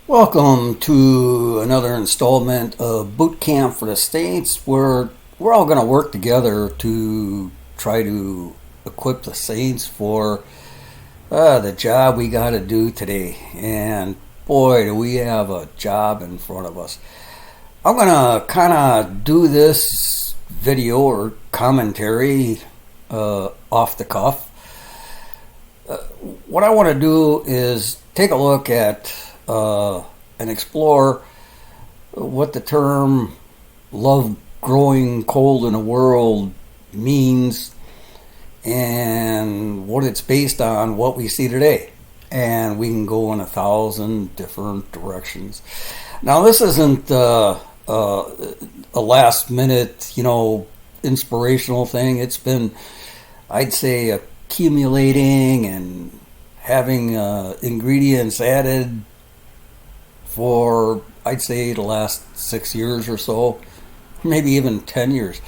Welcome to another installment of Boot Camp for the States, where we're all going to work together to try to equip the Saints for the job we got to do today. And boy, do we have a job in front of us. I'm going to kind of do this video or commentary off the cuff. What I want to do is take a look at and explore what the term love growing cold in the world means and what it's based on, what we see today. And we can go in 1,000 different directions. Now, this isn't a last minute, inspirational thing. It's been, I'd say, accumulating and having ingredients added for, I'd say, the last 6 years or so, maybe even 10 years.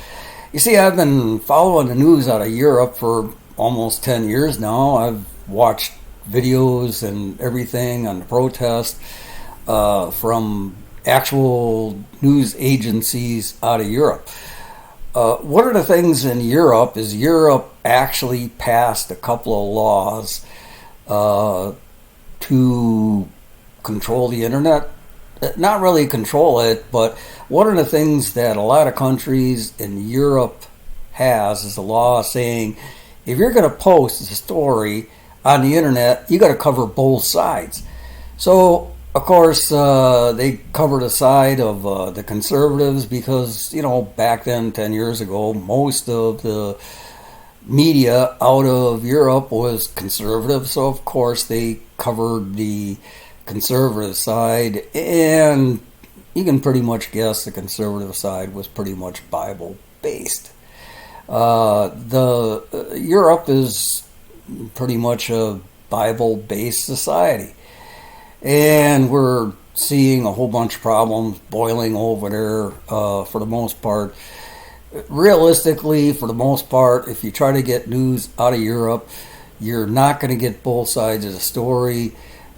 You see, I've been following the news out of Europe for almost 10 years now. I've watched videos and everything on the protest from actual news agencies out of Europe. One of the things in Europe is Europe actually passed a couple of laws to control the internet. Not really control it, but one of the things that a lot of countries in Europe has is a law saying if you're going to post a story on the internet, you got to cover both sides. So, of course, they covered the side of the conservatives because, back then, 10 years ago, most of the media out of Europe was conservative. So, of course, they covered the conservative side, and you can pretty much guess the conservative side was pretty much Bible based. The Europe is pretty much a Bible based society, and we're seeing a whole bunch of problems boiling over there. For the most part, realistically, for the most part, if you try to get news out of Europe, you're not going to get both sides of the story.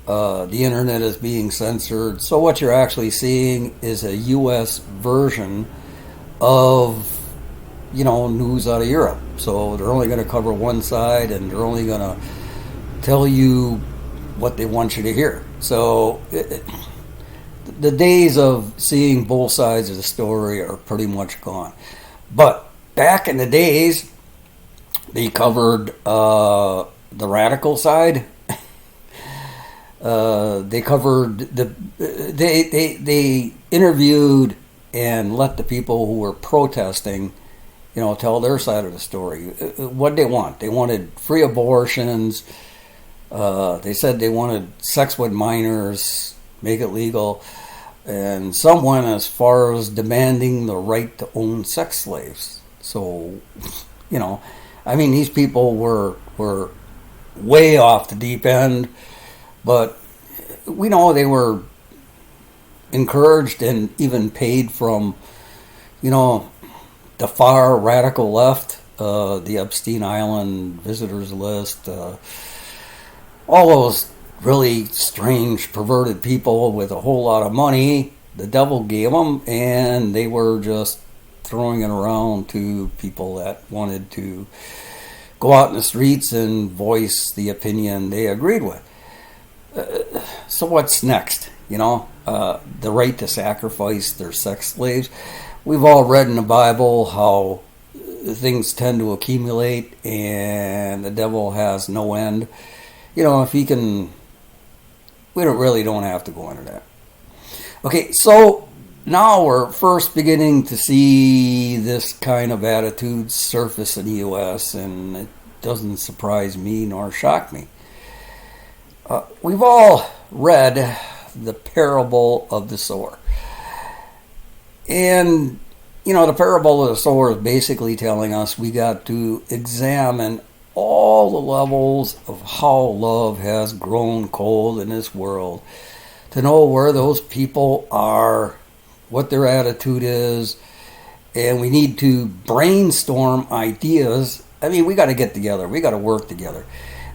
The internet is being censored. So what you're actually seeing is a U.S. version of, news out of Europe. So they're only going to cover one side, and they're only going to tell you what they want you to hear. So the days of seeing both sides of the story are pretty much gone. But back in the days, they covered the radical side. They covered they interviewed and let the people who were protesting, tell their side of the story. What they want? They wanted free abortions. They said they wanted sex with minors, make it legal, and some went as far as demanding the right to own sex slaves. So, these people were way off the deep end. But we know they were encouraged and even paid from, the far radical left, the Epstein Island visitors list, all those really strange, perverted people with a whole lot of money. The devil gave them, and they were just throwing it around to people that wanted to go out in the streets and voice the opinion they agreed with. So what's next? The right to sacrifice their sex slaves. We've all read in the Bible how things tend to accumulate and the devil has no end. If he can, we don't have to go into that. Okay, so now we're first beginning to see this kind of attitude surface in the U.S., and it doesn't surprise me nor shock me. We've all read the parable of the sower. And, the parable of the sower is basically telling us we got to examine all the levels of how love has grown cold in this world to know where those people are, what their attitude is, and we need to brainstorm ideas. We got to get together. We got to work together.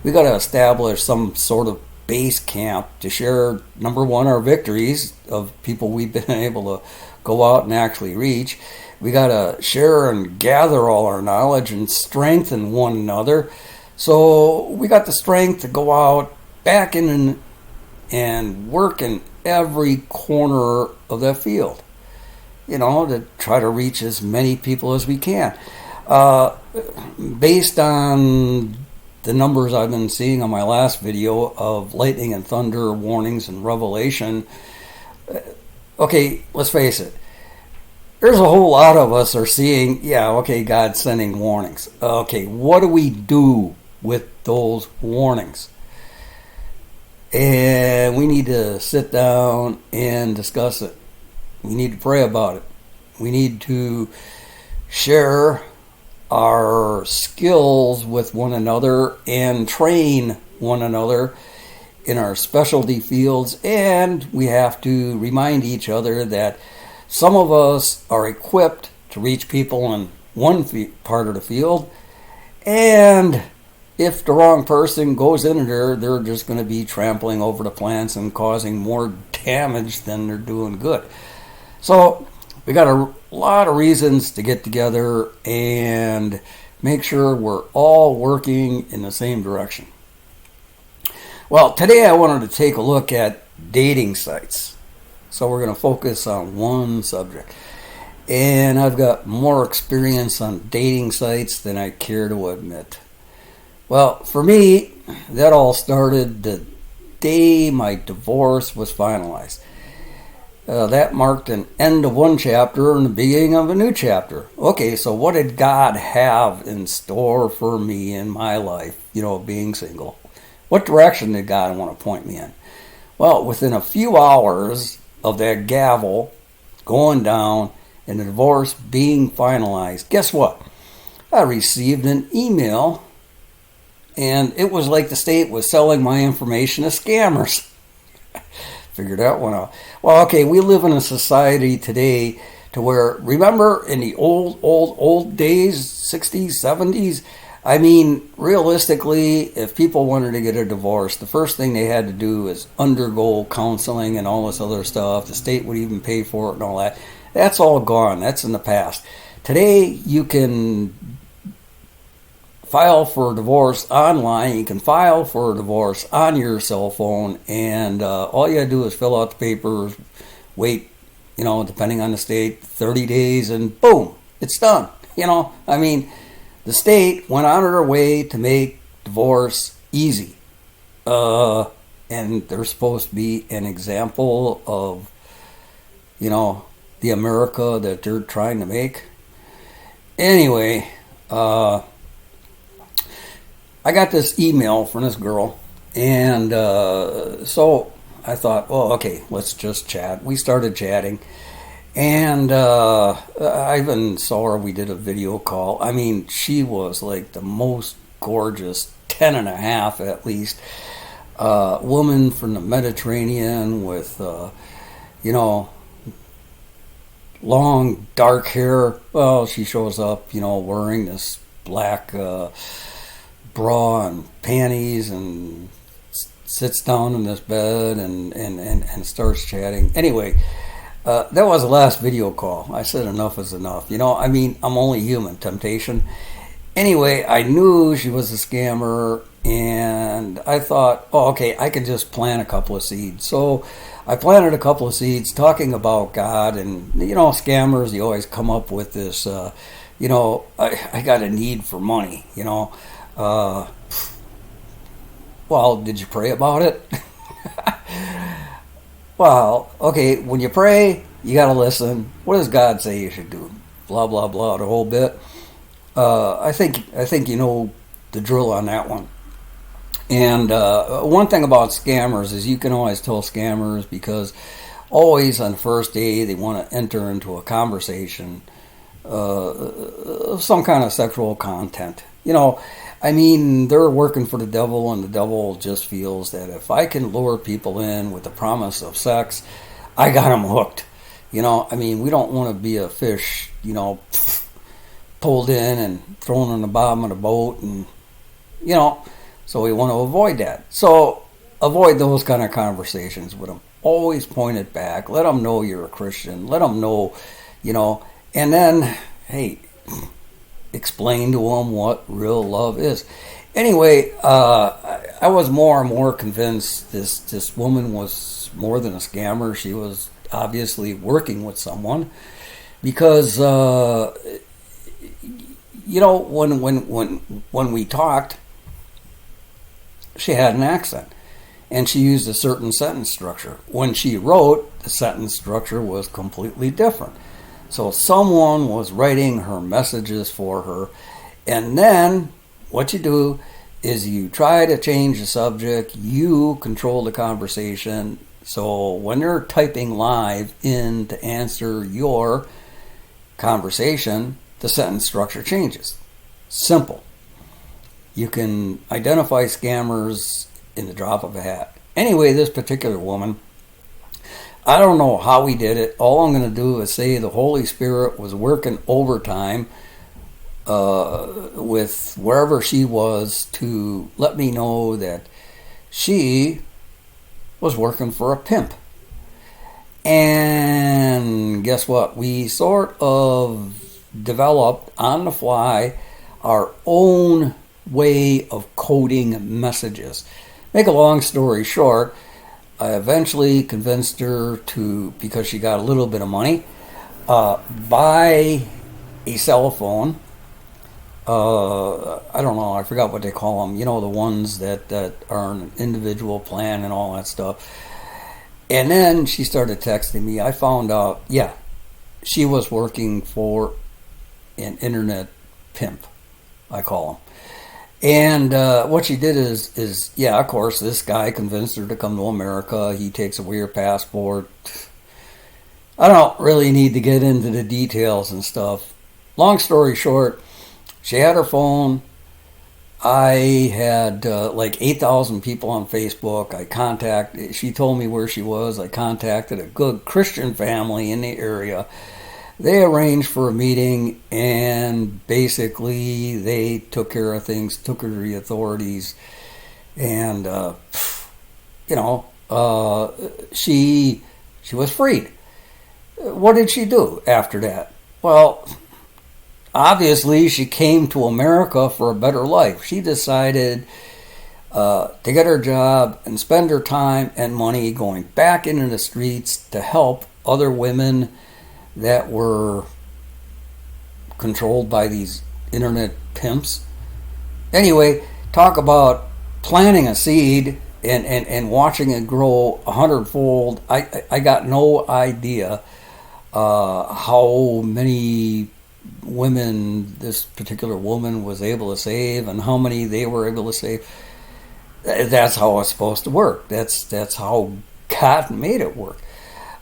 We got to establish some sort of base camp to share, number one, our victories of people we've been able to go out and actually reach. We got to share and gather all our knowledge and strengthen one another. So we got the strength to go out back in and work in every corner of that field, to try to reach as many people as we can. Based on the numbers I've been seeing on my last video of lightning and thunder warnings and revelation, okay, let's face it. There's a whole lot of us are seeing, God's sending warnings. Okay, what do we do with those warnings? And we need to sit down and discuss it. We need to pray about it. We need to share our skills with one another and train one another in our specialty fields. And we have to remind each other that some of us are equipped to reach people in one part of the field, and if the wrong person goes in there, they're just going to be trampling over the plants and causing more damage than they're doing good. So we got a lot of reasons to get together and make sure we're all working in the same direction. Well, today I wanted to take a look at dating sites. So we're going to focus on one subject. And I've got more experience on dating sites than I care to admit. Well, for me, that all started the day my divorce was finalized. That marked an end of one chapter and the beginning of a new chapter. Okay, so what did God have in store for me in my life, being single? What direction did God want to point me in? Well, within a few hours of that gavel going down and the divorce being finalized, guess what? I received an email, and it was like the state was selling my information to scammers. Figured that one out. Well, okay, we live in a society today to where, remember in the old days, 60s, 70s, I mean, realistically, if people wanted to get a divorce, the first thing they had to do is undergo counseling and all this other stuff. The state would even pay for it and all that. That's all gone. That's in the past. Today, you can file for a divorce online. You can file for a divorce on your cell phone, and all you got to do is fill out the papers, wait, depending on the state, 30 days, and boom, it's done. The state went out of their way to make divorce easy. And they're supposed to be an example of, the America that they're trying to make. Anyway, I got this email from this girl. And so I thought, well, okay, let's just chat. We started chatting. And I even saw her, we did a video call. I mean, she was like the most gorgeous, 10 and a half at least, woman from the Mediterranean with, long dark hair. Well, she shows up, wearing this black bra and panties and sits down in this bed and starts chatting. Anyway, that was the last video call. I said enough is enough. I'm only human. Temptation. Anyway, I knew she was a scammer, and I thought, oh, okay, I could just plant a couple of seeds. So I planted a couple of seeds talking about God, and, scammers, you always come up with this, I got a need for money, well, did you pray about it? Well, okay, when you pray, you got to listen. What does God say you should do? Blah, blah, blah, the whole bit. I think you know the drill on that one. And one thing about scammers is you can always tell scammers because always on the first day they want to enter into a conversation of some kind of sexual content. They're working for the devil, and the devil just feels that if I can lure people in with the promise of sex, I got them hooked. We don't want to be a fish, pulled in and thrown on the bottom of the boat, and, so we want to avoid that. So avoid those kind of conversations with them. Always point it back. Let them know you're a Christian. Let them know, you know, and then, hey, explain to them what real love is. Anyway, I was more and more convinced this woman was more than a scammer. She was obviously working with someone because you know, when we talked, she had an accent and she used a certain sentence structure. When she wrote, the sentence structure was completely different. So someone was writing her messages for her, and then what you do is you try to change the subject, you control the conversation. So when they're typing live in to answer your conversation, the sentence structure changes. Simple. You can identify scammers in the drop of a hat. Anyway, this particular woman, I don't know how we did it. All I'm going to do is say the Holy Spirit was working overtime with wherever she was to let me know that she was working for a pimp. And guess what? We sort of developed on the fly our own way of coding messages. Make a long story short, I eventually convinced her to, because she got a little bit of money, buy a cell phone. I don't know, I forgot what they call them. You know, the ones that are an individual plan and all that stuff. And then she started texting me. I found out, yeah, she was working for an internet pimp, I call them. And what she did is, yeah, of course, this guy convinced her to come to America. He takes away her passport. I don't really need to get into the details and stuff. Long story short, she had her phone. I had like 8,000 people on Facebook. She told me where she was. I contacted a good Christian family in the area. They arranged for a meeting, and basically they took care of things, took her to the authorities, and she was freed. What did she do after that? Well, obviously she came to America for a better life. She decided to get her job and spend her time and money going back into the streets to help other women that were controlled by these internet pimps. Anyway, talk about planting a seed and watching it grow 100-fold. I got no idea how many women this particular woman was able to save and how many they were able to save. That's how it's supposed to work. That's how God made it work.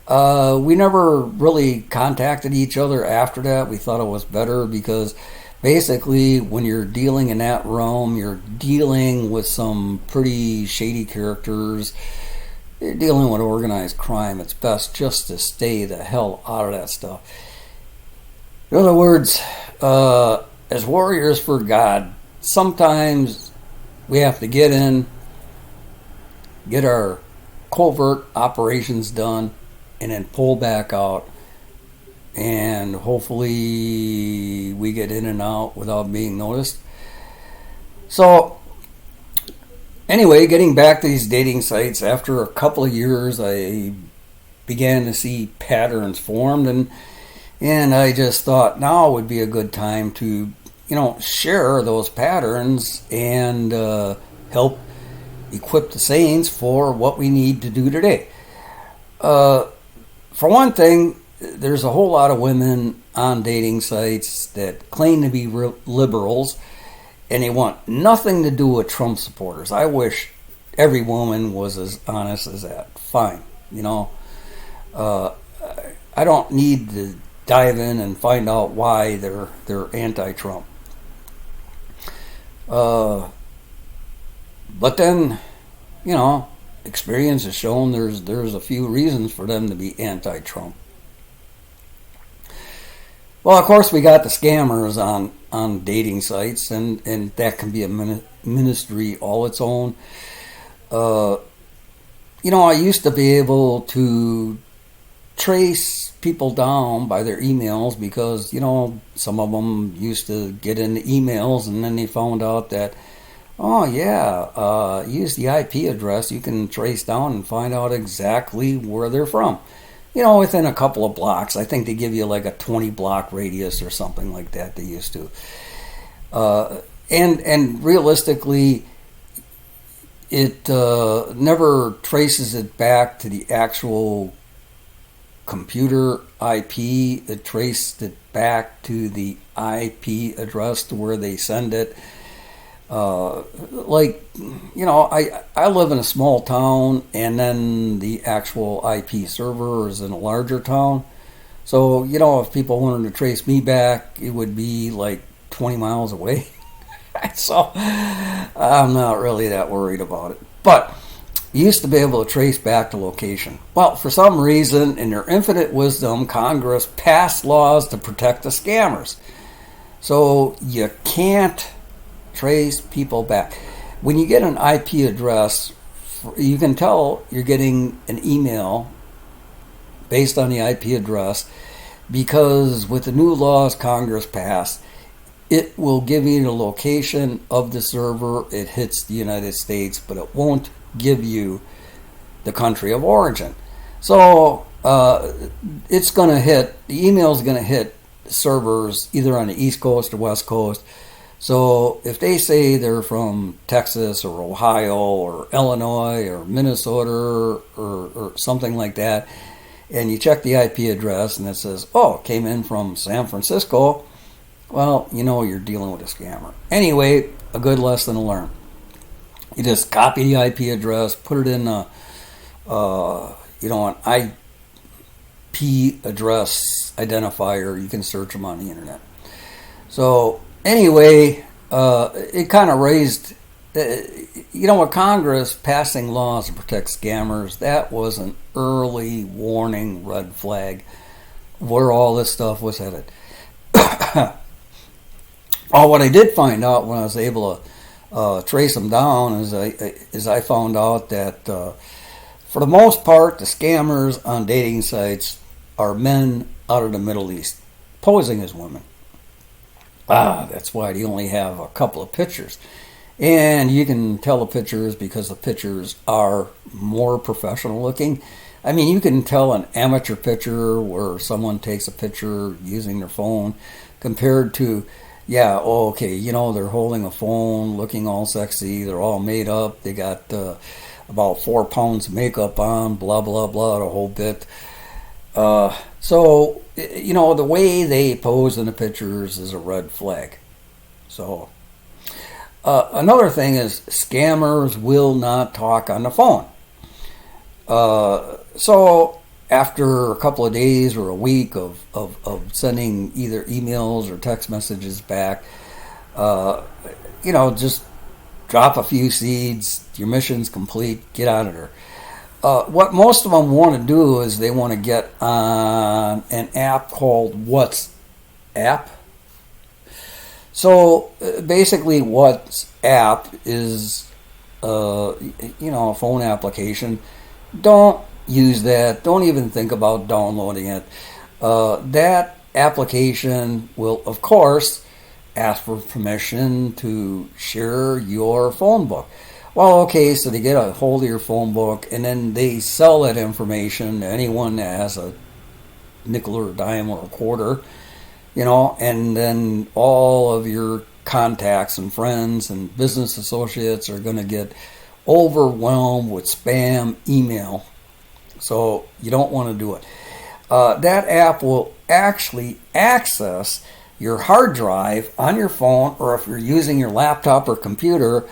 We never really contacted each other after that. We thought it was better because basically when you're dealing in that realm, you're dealing with some pretty shady characters. You're dealing with organized crime. It's best just to stay the hell out of that stuff. In other words, as warriors for God, sometimes we have to get in, get our covert operations done, and then pull back out, and hopefully we get in and out without being noticed. So anyway, getting back to these dating sites, after a couple of years I began to see patterns formed, and I just thought now would be a good time to, share those patterns and help equip the saints for what we need to do today. For one thing, there's a whole lot of women on dating sites that claim to be liberals, and they want nothing to do with Trump supporters. I wish every woman was as honest as that. Fine, I don't need to dive in and find out why they're anti-Trump. But then, experience has shown there's a few reasons for them to be anti-Trump. Well, of course, we got the scammers on dating sites, and that can be a ministry all its own. I used to be able to trace people down by their emails because, some of them used to get into emails and then they found out that, oh, yeah, use the IP address. You can trace down and find out exactly where they're from. Within a couple of blocks. I think they give you like a 20 block radius or something like that, they used to. And realistically, it never traces it back to the actual computer IP. It traced it back to the IP address to where they send it. I live in a small town, and then the actual IP server is in a larger town. So, if people wanted to trace me back, it would be like 20 miles away. So, I'm not really that worried about it. But you used to be able to trace back the location. Well, for some reason, in their infinite wisdom, Congress passed laws to protect the scammers. So you can't trace people back. When you get an IP address, you can tell you're getting an email based on the IP address because with the new laws Congress passed, it will give you the location of the server. It hits the United States, but it won't give you the country of origin. So it's going to hit, the email is going to hit servers either on the East Coast or West Coast. So if they say they're from Texas or Ohio or Illinois or Minnesota or something like that, and you check the IP address and it says, oh, it came in from San Francisco, well, you're dealing with a scammer. Anyway, a good lesson to learn. You just copy the IP address, put it in an IP address identifier. You can search them on the internet. So anyway, it kind of raised, with Congress passing laws to protect scammers, that was an early warning red flag where all this stuff was headed. Well, what I did find out when I was able to trace them down is I found out that for the most part, the scammers on dating sites are men out of the Middle East posing as women. That's why they only have a couple of pictures. And you can tell the pictures because the pictures are more professional looking. I mean, you can tell an amateur picture where someone takes a picture using their phone compared to, they're holding a phone, looking all sexy, they're all made up, they got about 4 pounds of makeup on, blah, blah, blah, the whole bit. So, the way they pose in the pictures is a red flag. So, another thing is scammers will not talk on the phone. So, after a couple of days or a week of sending either emails or text messages back, just drop a few seeds, your mission's complete, get out of there. What most of them want to do is they want to get on an app called WhatsApp. So basically WhatsApp is a phone application. Don't use that. Don't even think about downloading it. That application will, of course, ask for permission to share your phone book. Well, okay, so they get a hold of your phone book and then they sell that information to anyone that has a nickel or a dime or a quarter, and then all of your contacts and friends and business associates are going to get overwhelmed with spam email. So you don't want to do it. That app will actually access your hard drive on your phone, or if you're using your laptop or computer,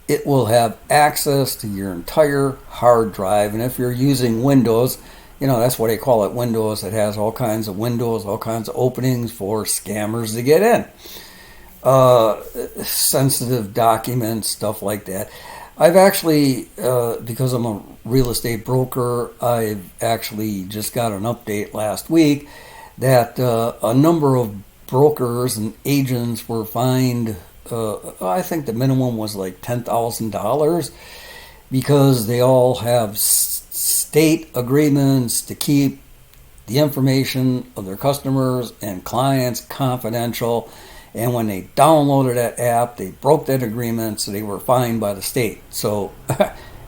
it will have access to your entire hard drive. And if you're using Windows, that's why they call it Windows. It has all kinds of windows, all kinds of openings for scammers to get in. Sensitive documents, stuff like that. I've actually, because I'm a real estate broker, I've actually just got an update last week that a number of brokers and agents were fined, I think the minimum was like $10,000 because they all have state agreements to keep the information of their customers and clients confidential. And when they downloaded that app, they broke that agreement, so they were fined by the state. So,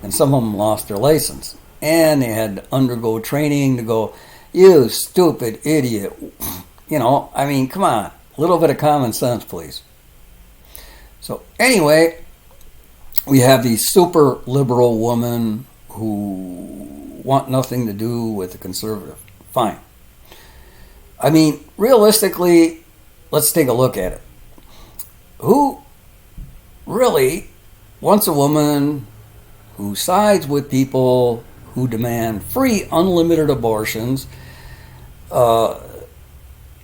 and some of them lost their license. And they had to undergo training to go, you stupid idiot. You know, I mean, come on. A little bit of common sense, please. So anyway, we have these super liberal women who want nothing to do with the conservative. Fine. I mean, realistically, let's take a look at it. Who really wants a woman who sides with people who demand free, unlimited abortions,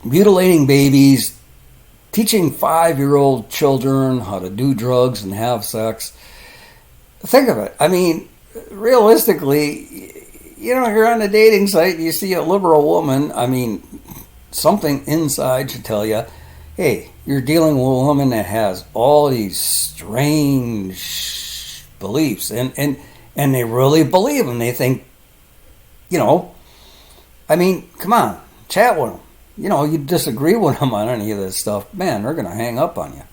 mutilating babies, teaching 5-year-old children how to do drugs and have sex? Think of it. I mean, realistically, you know, you're on a dating site and you see a liberal woman. I mean, something inside should tell you, hey, you're dealing with a woman that has all these strange beliefs, and they really believe them. They think, you know, I mean, come on, chat with them. You know, you disagree with them on any of this stuff, man, they're going to hang up on you.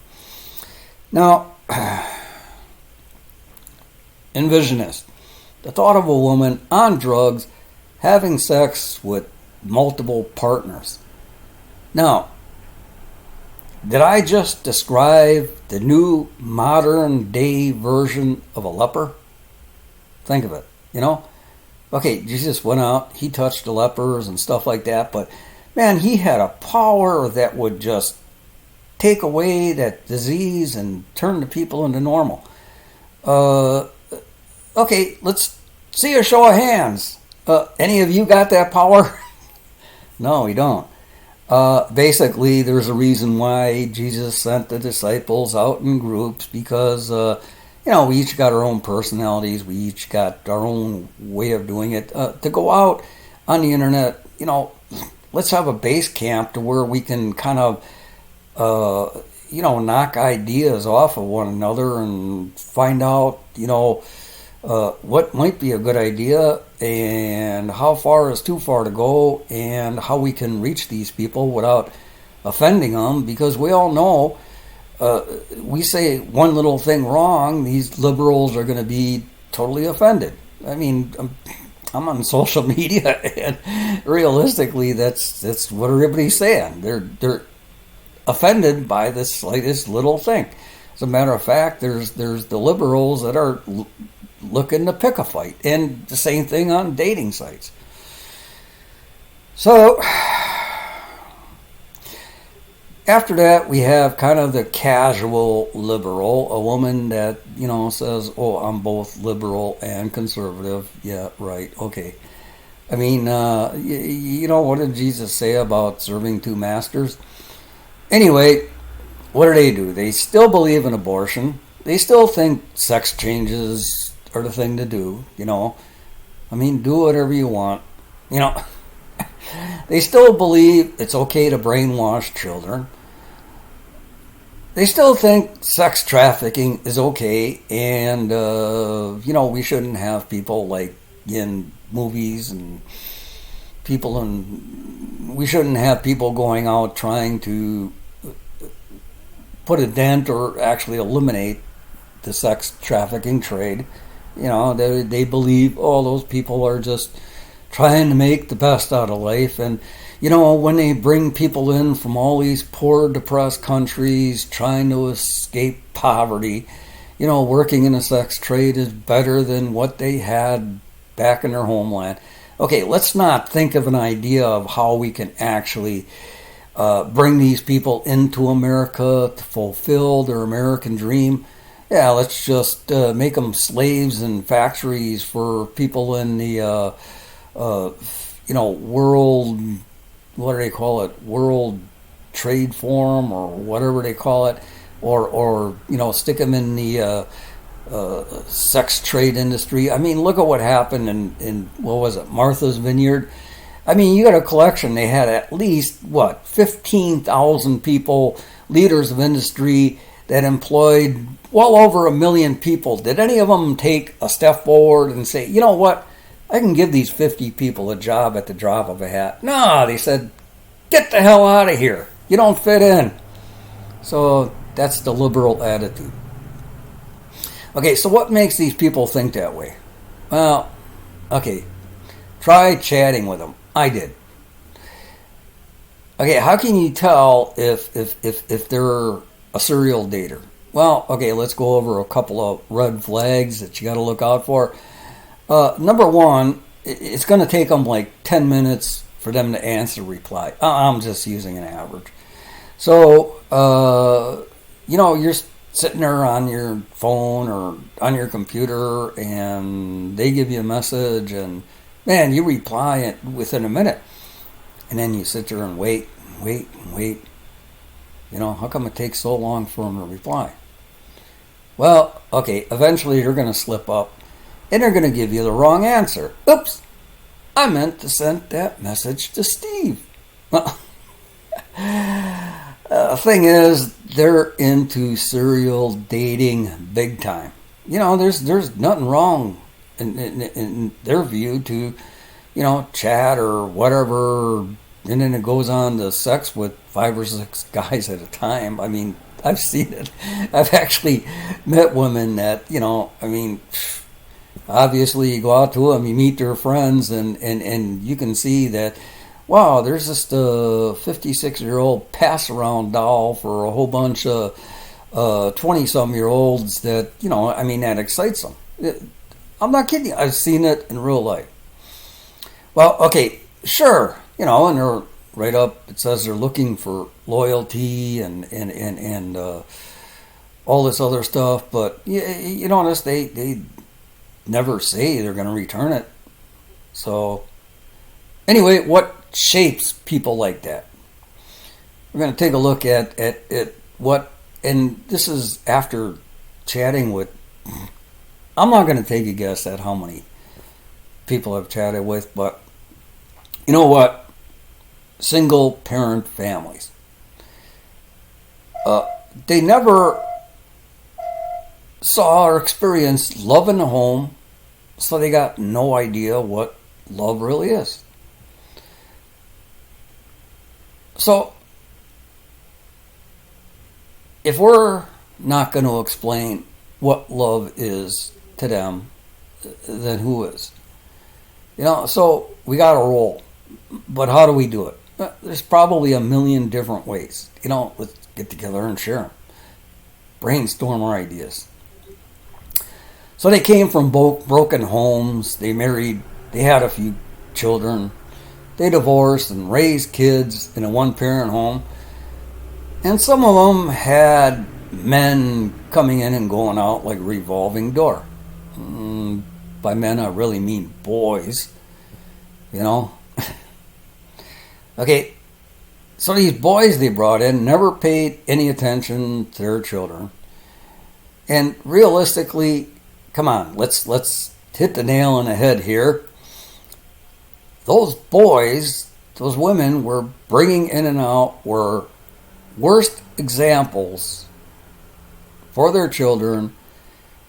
Now, envision this. The thought of a woman on drugs having sex with multiple partners. Now, did I just describe the new modern day version of a leper? Think of it, you know? Okay, Jesus went out, he touched the lepers and stuff like that, but man, he had a power that would just take away that disease and turn the people into normal. Okay, let's see a show of hands. Any of you got that power? No, we don't. Basically, there's a reason why Jesus sent the disciples out in groups, because, you know, we each got our own personalities. We each got our own way of doing it. To go out on the internet, you know, let's have a base camp to where we can kind of, you know, knock ideas off of one another and find out, you know, what might be a good idea and how far is too far to go and how we can reach these people without offending them, because we all know we say one little thing wrong, these liberals are going to be totally offended. I mean, I'm on social media, and realistically, that's what everybody's saying. They're offended by the slightest little thing. As a matter of fact, there's the liberals that are looking to pick a fight, and the same thing on dating sites. So after that, we have kind of the casual liberal, a woman that, you know, says, oh, I'm both liberal and conservative. Yeah, right, okay. I mean, you know, what did Jesus say about serving two masters? Anyway, what do? They still believe in abortion. They still think sex changes are the thing to do, you know. I mean, do whatever you want, you know. They still believe it's okay to brainwash children. They still think sex trafficking is okay, and, you know, we shouldn't have people like in movies and people we shouldn't have people going out trying to put a dent or actually eliminate the sex trafficking trade. You know, they believe, oh, those people are just trying to make the best out of life. And, you know, when they bring people in from all these poor, depressed countries trying to escape poverty, you know, working in the sex trade is better than what they had back in their homeland. Okay, let's not think of an idea of how we can actually bring these people into America to fulfill their American dream. Yeah, let's just make them slaves in factories for people in the, you know, world, what do they call it, World Trade Forum or whatever they call it, or you know, stick them in the sex trade industry. I mean, look at what happened in what was it, Martha's Vineyard. I mean, you got a collection. They had at least, 15,000 people, leaders of industry that employed well over 1 million people. Did any of them take a step forward and say, you know what, I can give these 50 people a job at the drop of a hat. No, they said, get the hell out of here. You don't fit in. So that's the liberal attitude. Okay, so what makes these people think that way? Well, okay, try chatting with them. I did. Okay, how can you tell if they're a serial dater? Well, okay, let's go over a couple of red flags that you got to look out for. Number one, it's going to take them like 10 minutes for them to answer reply. I'm just using an average. So, you're sitting there on your phone or on your computer and they give you a message and, man, you reply it within a minute. And then you sit there and wait. How come it takes so long for them to reply? Well, okay, eventually they're going to slip up and they're going to give you the wrong answer. Oops, I meant to send that message to Steve. Well, thing is, they're into serial dating big time. There's nothing wrong in their view to, chat or whatever, and then it goes on to sex with 5 or 6 guys at a time. I mean, I've seen it. I've actually met women that, obviously you go out to them, you meet their friends, and you can see that, wow, there's just a 56-year-old pass-around doll for a whole bunch of 20-some-year-olds that, that excites them. I'm not kidding you. I've seen it in real life. Well, okay, sure, and they're right up, it says they're looking for loyalty and all this other stuff, but you notice they never say they're going to return it. So, anyway, what shapes people like that? We're going to take a look at what, and this is after chatting with, I'm not going to take a guess at how many people I've chatted with, but you know what? Single parent families. They never saw or experienced love in the home, so they got no idea what love really is. So, if we're not going to explain what love is to them, then who is? So we got to roll. But how do we do it? There's probably a million different ways. Let's get together and share them. Brainstorm our ideas. So they came from broken homes. They married. They had a few children. They divorced and raised kids in a one-parent home. And some of them had men coming in and going out like a revolving door. By men, I really mean boys. Okay, so these boys they brought in never paid any attention to their children. And realistically, come on, let's hit the nail on the head here. Those boys, those women were bringing in and out were worst examples for their children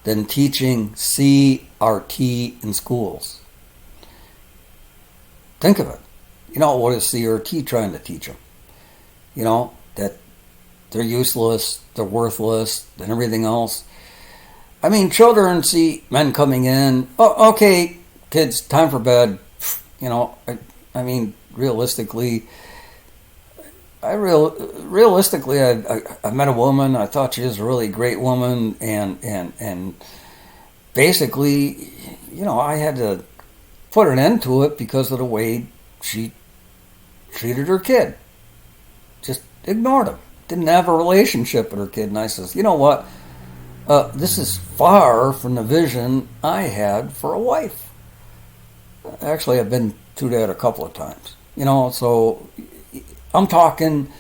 than teaching CRT in schools. Think of it. What is CRT trying to teach them? That they're useless, they're worthless, and everything else. I mean, children see men coming in. Oh, okay, kids, time for bed. I mean, realistically, I met a woman. I thought she was a really great woman, and basically, I had to put an end to it because of the way she treated her kid. Just ignored him. Didn't have a relationship with her kid. And I says, you know what? This is far from the vision I had for a wife. Actually, I've been through that a couple of times. So I'm talking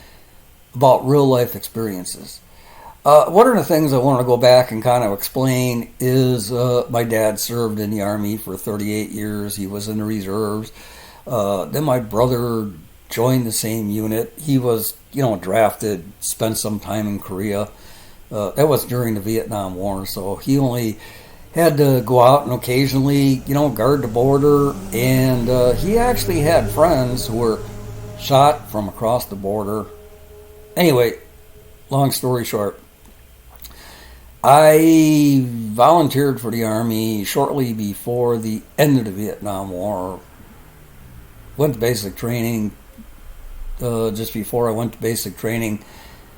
about real life experiences. One of the things I want to go back and kind of explain is my dad served in the Army for 38 years. He was in the reserves. Then my brother joined the same unit. He was, drafted, spent some time in Korea. That was during the Vietnam War, so he only had to go out and occasionally, guard the border. And he actually had friends who were shot from across the border. Anyway, long story short, I volunteered for the Army shortly before the end of the Vietnam War. Went to basic training. Just before I went to basic training,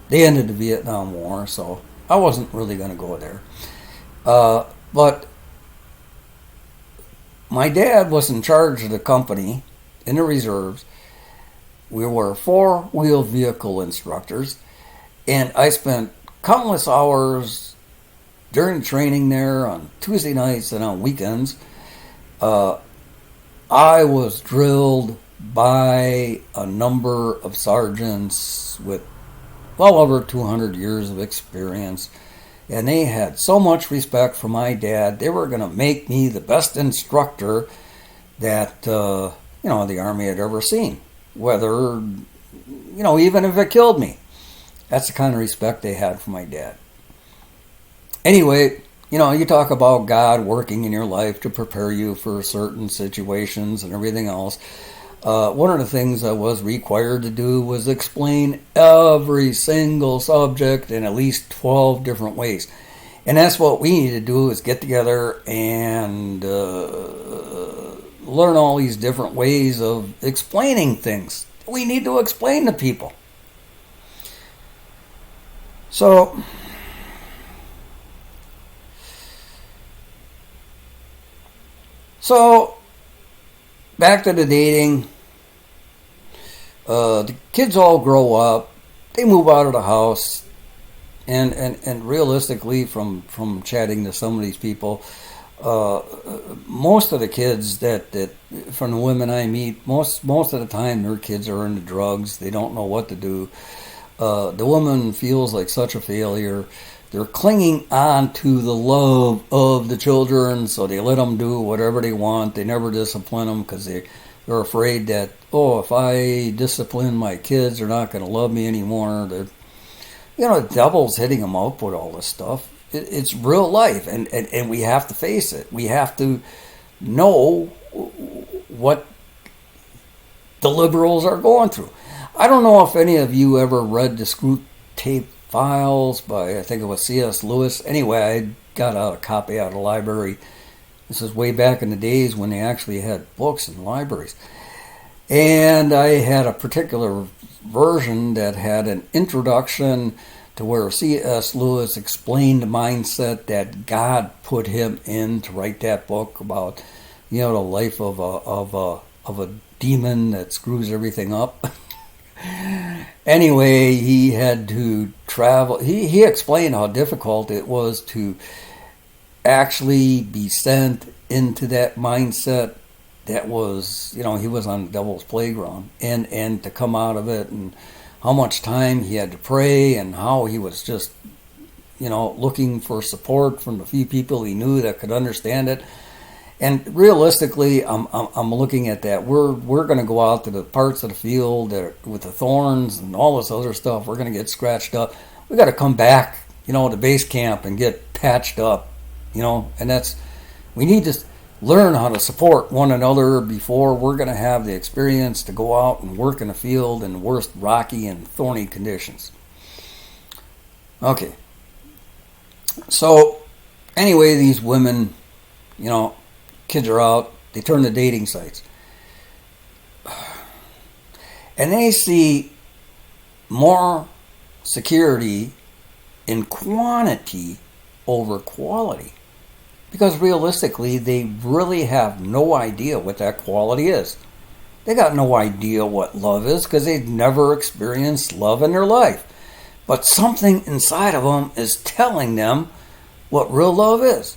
they ended the Vietnam War, so I wasn't really going to go there. But my dad was in charge of the company in the reserves. We were four-wheel vehicle instructors, and I spent countless hours during training there on Tuesday nights and on weekends. I was drilled by a number of sergeants with well over 200 years of experience, and they had so much respect for my dad. They were going to make me the best instructor that the Army had ever seen, whether even if it killed me. That's the kind of respect they had for my dad. Anyway, you talk about God working in your life to prepare you for certain situations and everything else. One of the things I was required to do was explain every single subject in at least 12 different ways. And that's what we need to do, is get together and learn all these different ways of explaining things. We need to explain to people. So back to the dating. The kids all grow up. They move out of the house. And realistically, from chatting to some of these people, most of the kids that from the women I meet, most of the time their kids are into drugs. They don't know what to do. The woman feels like such a failure. They're clinging on to the love of the children, so they let them do whatever they want. They never discipline them because they're afraid that, if I discipline my kids, they're not going to love me anymore. The devil's hitting them up with all this stuff. It's real life, and we have to face it. We have to know what the liberals are going through. I don't know if any of you ever read the Screwtape Files by, I think it was C.S. Lewis. Anyway, I got a copy out of the library. This is way back in the days when they actually had books in libraries. And I had a particular version that had an introduction to where C.S. Lewis explained the mindset that God put him in to write that book about, the life of a demon that screws everything up. Anyway, he had to travel. He explained how difficult it was to actually be sent into that mindset that was, he was on the devil's playground, and to come out of it, and how much time he had to pray, and how he was just, looking for support from the few people he knew that could understand it. And realistically, I'm looking at that. We're going to go out to the parts of the field that with the thorns and all this other stuff. We're going to get scratched up. We got to come back, to base camp and get patched up, And we need to learn how to support one another before we're going to have the experience to go out and work in the field in the worst rocky and thorny conditions. Okay. So anyway, these women, kids are out, they turn to dating sites. And they see more security in quantity over quality. Because realistically, they really have no idea what that quality is. They got no idea what love is because they've never experienced love in their life. But something inside of them is telling them what real love is.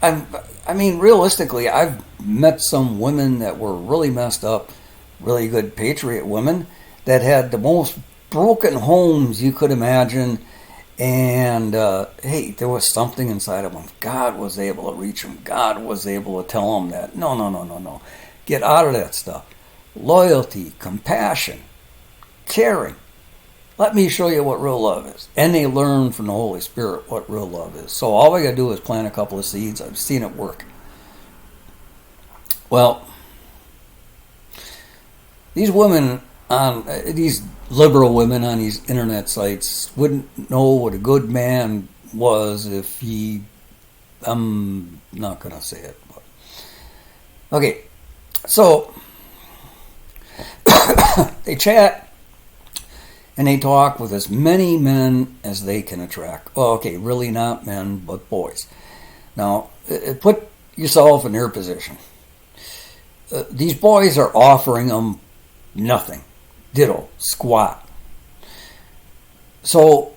I mean, realistically, I've met some women that were really messed up, really good patriot women that had the most broken homes you could imagine. And, hey, there was something inside of them. God was able to reach them. God was able to tell them that, no. Get out of that stuff. Loyalty, compassion, caring. Let me show you what real love is. And they learn from the Holy Spirit what real love is. So all we got to do is plant a couple of seeds. I've seen it work. Well, these women on these liberal women on these internet sites wouldn't know what a good man was if he, I'm not going to say it. But. Okay, so they chat and they talk with as many men as they can attract. Oh, okay, really not men, but boys. Now, put yourself in their position. These boys are offering them nothing. Ditto. Squat. So,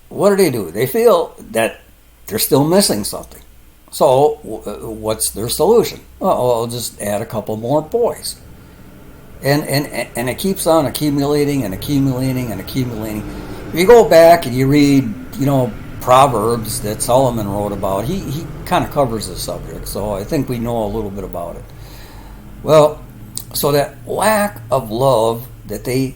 what do? They feel that they're still missing something. So, what's their solution? Oh, I'll just add a couple more boys. And it keeps on accumulating and accumulating and accumulating. If you go back and you read, Proverbs that Solomon wrote about, he kind of covers the subject. So I think we know a little bit about it. Well, so that lack of love that they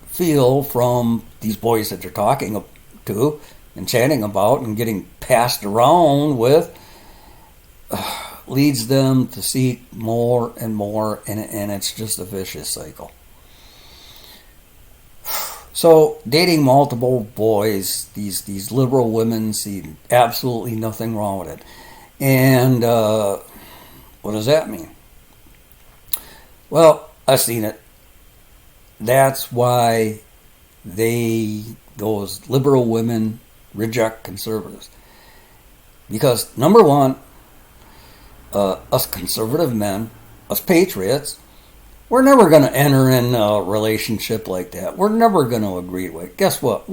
feel from these boys that they're talking to and chatting about and getting passed around with leads them to seek more and more, and it's just a vicious cycle. So dating multiple boys, these liberal women see absolutely nothing wrong with it. And what does that mean? Well, I've seen it. That's why those liberal women reject conservatives. Because number one, us conservative men, us patriots, we're never going to enter in a relationship like that. We're never going to agree with it. Guess what?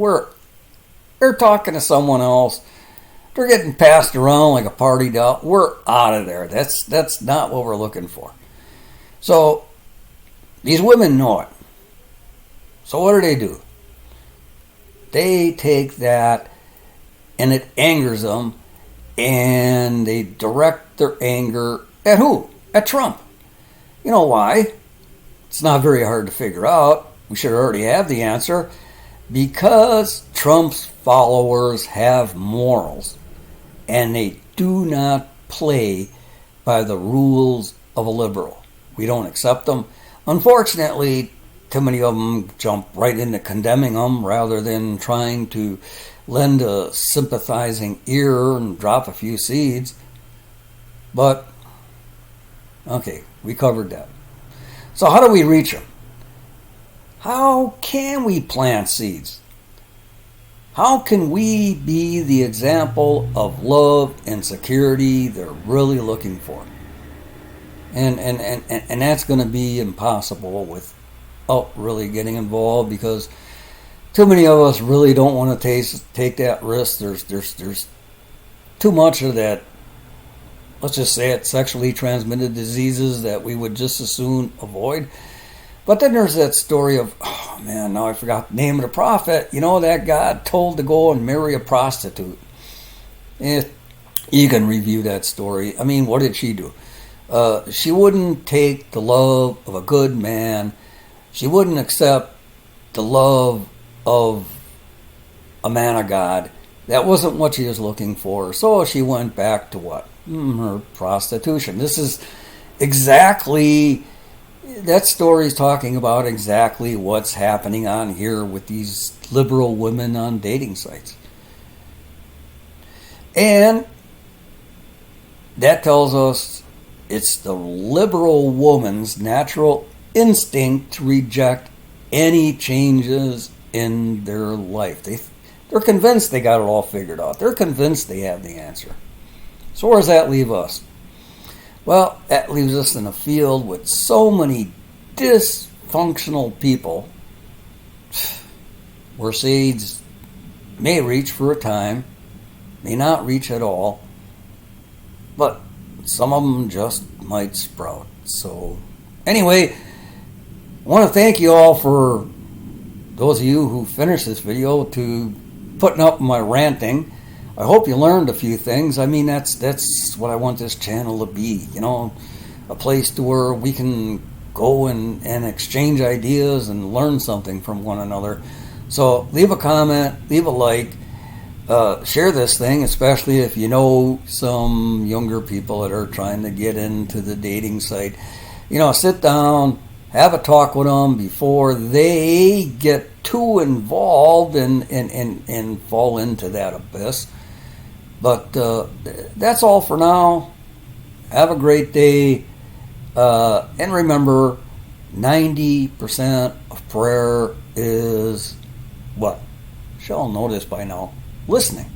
They're talking to someone else. They're getting passed around like a party doll. We're out of there. That's not what we're looking for. So these women know it. So what do? They take that and it angers them, and they direct their anger at who? At Trump. You know why? It's not very hard to figure out. We should already have the answer. Because Trump's followers have morals, and they do not play by the rules of a liberal. We don't accept them. Unfortunately, too many of them jump right into condemning them rather than trying to lend a sympathizing ear and drop a few seeds. But, okay, we covered that. So how do we reach them? How can we plant seeds? How can we be the example of love and security they're really looking for? And that's going to be impossible without really getting involved, because too many of us really don't want to take that risk. There's too much of that, let's just say it, sexually transmitted diseases that we would just as soon avoid. But then there's that story of, oh man, now I forgot the name of the prophet. That God told to go and marry a prostitute. You can review that story. I mean, what did she do? She wouldn't take the love of a good man. She wouldn't accept the love of a man of God. That wasn't what she was looking for. So she went back to what? Her prostitution. This is exactly, that story's talking about exactly what's happening on here with these liberal women on dating sites. And that tells us it's the liberal woman's natural instinct to reject any changes in their life. They're convinced they got it all figured out. They're convinced they have the answer. So where does that leave us? Well, that leaves us in a field with so many dysfunctional people where seeds may reach for a time, may not reach at all, but some of them just might sprout. So anyway, I want to thank you all for those of you who finished this video to putting up my ranting. I hope you learned a few things. I mean, that's what I want this channel to be, a place to where we can go and exchange ideas and learn something from one another. So leave a comment, leave a like, share this thing, especially if you know some younger people that are trying to get into the dating site. Sit down, have a talk with them before they get too involved and fall into that abyss. But that's all for now. Have a great day. And remember, 90% of prayer is what? Shall know this by now. Listening.